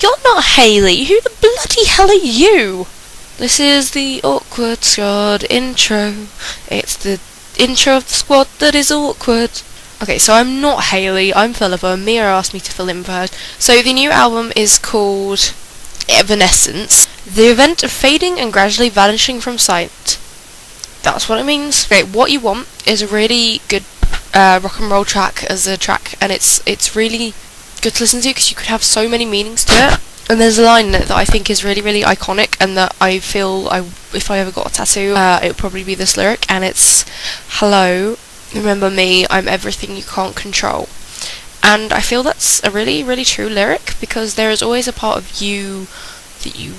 You're not Hayley. Who the bloody hell are you? This is the awkward squad intro. It's the intro of the squad that is awkward. Okay, so I'm not Hayley, I'm Philippa. Mia asked me to fill in for her. So the new album is called Evanescence, the event of fading and gradually vanishing from sight. That's what it means. Okay, What You Want is a really good rock and roll track as a track, and it's really good to listen to because you could have so many meanings to it. And there's a line in it that I think is really, really iconic, and that I feel if I ever got a tattoo, it would probably be this lyric, and it's, "Hello, remember me, I'm everything you can't control." And I feel that's a really, really true lyric, because there is always a part of you that you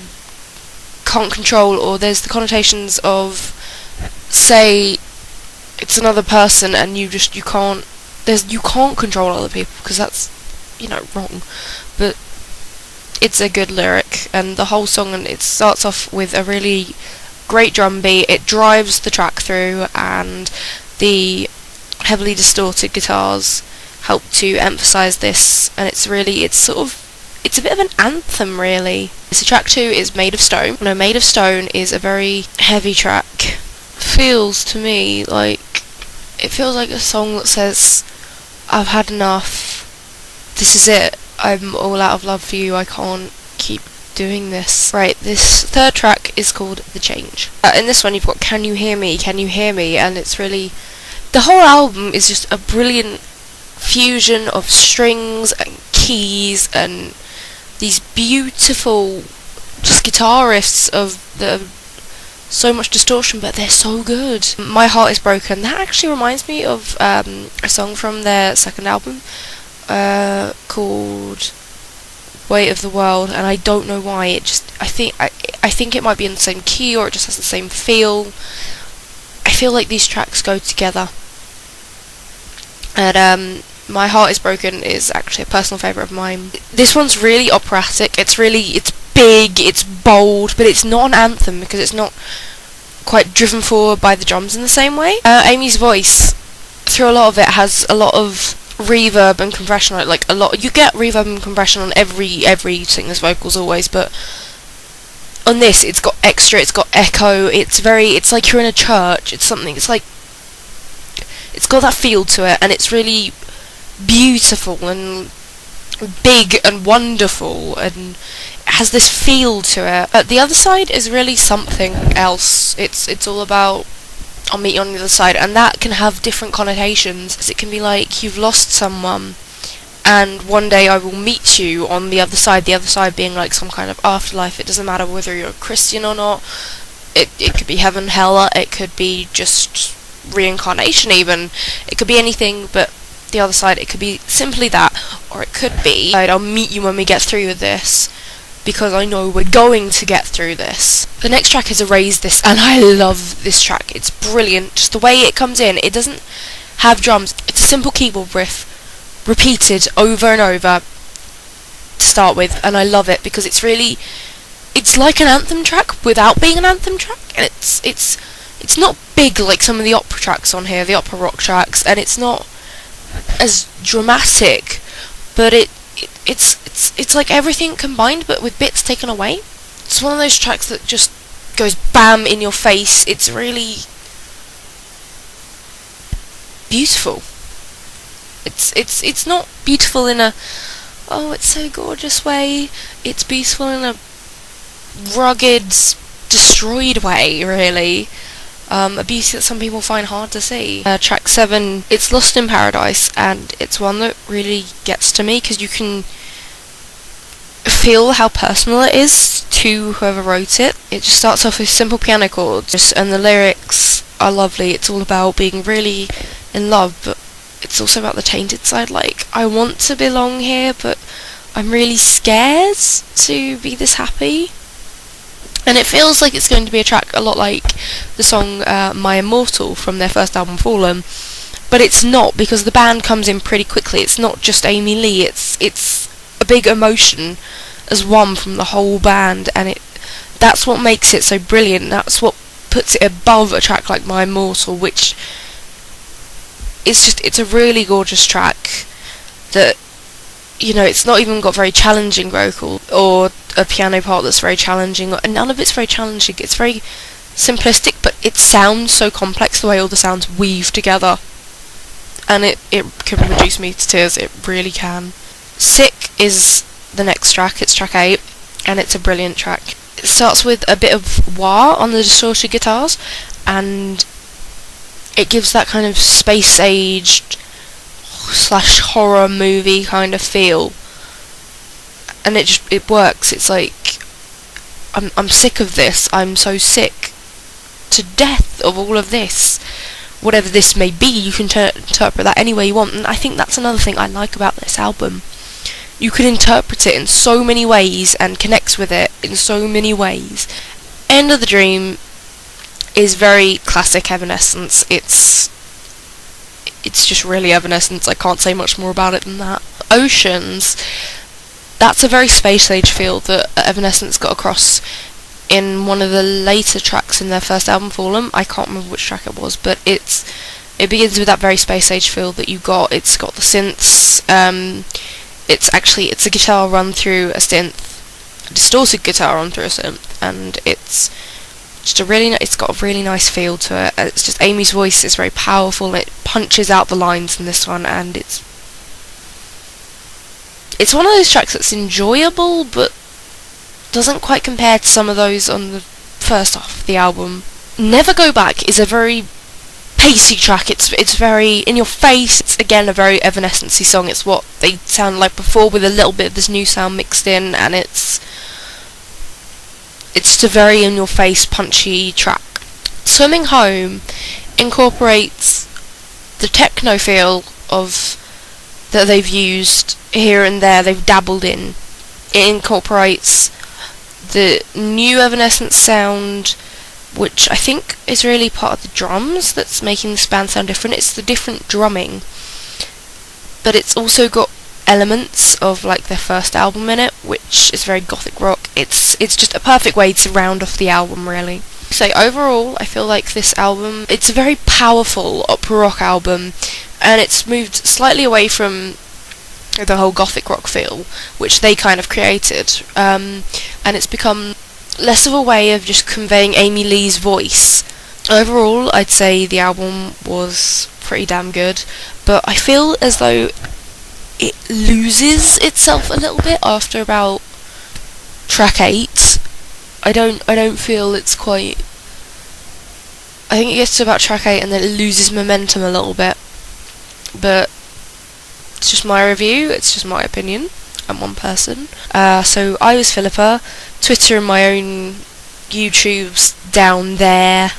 can't control, or there's the connotations of, say, it's another person, and you can't control other people, because that's, wrong. But it's a good lyric, and the whole song, and it starts off with a really great drum beat. It drives the track through, and the heavily distorted guitars help to emphasize this, and it's a bit of an anthem, really. So track 2 is Made of Stone. Made of Stone is a very heavy track. Feels to me like a song that says, I've had enough, this is it, I'm all out of love for you, I can't keep doing this. Right, this third track is called The Change. In this one you've got Can You Hear Me, Can You Hear Me, and it's really, the whole album is just a brilliant fusion of strings and keys and these beautiful just guitar riffs of so much distortion, but they're so good. My Heart Is Broken, that actually reminds me of a song from their second album called Weight of the World, and I don't know why. I think it might be in the same key, or it just has the same feel. I feel like these tracks go together. And My Heart Is Broken is actually a personal favourite of mine. This one's really operatic. It's big, it's bold, but it's not an anthem because it's not quite driven forward by the drums in the same way. Amy's voice, through a lot of it, has a lot of reverb and compression. You get reverb and compression on every singer's vocals always, but on this it's got extra, it's got echo, it's like you're in a church, it's got that feel to it, and it's really beautiful and big and wonderful, and it has this feel to it. But the other side is really something else. It's all about I'll meet you on the other side, and that can have different connotations. It can be like you've lost someone, and one day I will meet you on the other side being like some kind of afterlife. It doesn't matter whether you're a Christian or not. It could be heaven, hell, it could be just reincarnation even. It could be anything, but the other side, it could be simply that, or it could be I'll meet you when we get through with this, because I know we're going to get through this. The next track is Erase This, and I love this track. It's brilliant, just the way it comes in. It doesn't have drums, it's a simple keyboard riff repeated over and over to start with, and I love it because it's like an anthem track without being an anthem track, and it's not big like some of the opera tracks on here, the opera rock tracks, and it's not as dramatic, but it's like everything combined but with bits taken away. It's one of those tracks that just goes bam in your face. It's really beautiful. It's not beautiful in a it's so gorgeous way. It's beautiful in a rugged, destroyed way, really. A beauty that some people find hard to see. Track 7, it's Lost in Paradise, and it's one that really gets to me because you can feel how personal it is to whoever wrote it. It just starts off with simple piano chords, and the lyrics are lovely. It's all about being really in love, but it's also about the tainted side, like, I want to belong here, but I'm really scared to be this happy. And it feels like it's going to be a track a lot like the song My Immortal from their first album, Fallen, but it's not, because the band comes in pretty quickly. It's not just Amy Lee, it's a big emotion as one from the whole band, and that's what makes it so brilliant. That's what puts it above a track like My Immortal, which it's a really gorgeous track that it's not even got very challenging vocal or a piano part that's very challenging, and none of it's very challenging. It's very simplistic, but it sounds so complex the way all the sounds weave together, and it can reduce me to tears. It really can. Sick is the next track. It's track 8, and it's a brilliant track. It starts with a bit of wah on the distorted guitars, and it gives that kind of space-aged / horror movie kind of feel, and it works. It's like, I'm sick of this. I'm so sick to death of all of this. Whatever this may be, you can interpret that any way you want, and I think that's another thing I like about this album. You can interpret it in so many ways and connect with it in so many ways. End of the Dream is very classic Evanescence. It's just really Evanescence. I can't say much more about it than that. Oceans, that's a very space age feel that Evanescence got across in one of the later tracks in their first album, Fallen. I can't remember which track it was, but it begins with that very space age feel that you got. It's got the synths. It's a guitar run through a synth, a distorted guitar run through a synth, and it's just it's got a really nice feel to it. It's just Amy's voice is very powerful. It punches out the lines in this one, and it's one of those tracks that's enjoyable, but doesn't quite compare to some of those on the first half of the album. Never Go Back is a very pacey track. It's very in your face. It's again a very Evanescence-y song. It's what they sound like before, with a little bit of this new sound mixed in, and it's just a very in your face, punchy track. Swimming Home incorporates the techno feel that they've used here and there. They've dabbled in. It incorporates the new Evanescence sound, which I think is really part of the drums that's making this band sound different. It's the different drumming, but it's also got elements of like their first album in it, which is very gothic rock. It's just a perfect way to round off the album, really. So overall, I feel like this album, it's a very powerful opera rock album, and it's moved slightly away from the whole gothic rock feel, which they kind of created, and it's become less of a way of just conveying Amy Lee's voice. Overall, I'd say the album was pretty damn good, but I feel as though it loses itself a little bit after about track 8. I don't feel it's quite. I think it gets to about track 8 and then it loses momentum a little bit, but it's just my review. It's just my opinion. I'm one person. So I was Philippa. Twitter and my own YouTube's down there.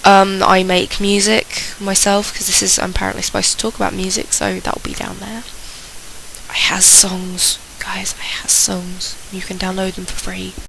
I make music myself, because I'm apparently supposed to talk about music, so that'll be down there. I has songs, guys. I has songs. You can download them for free.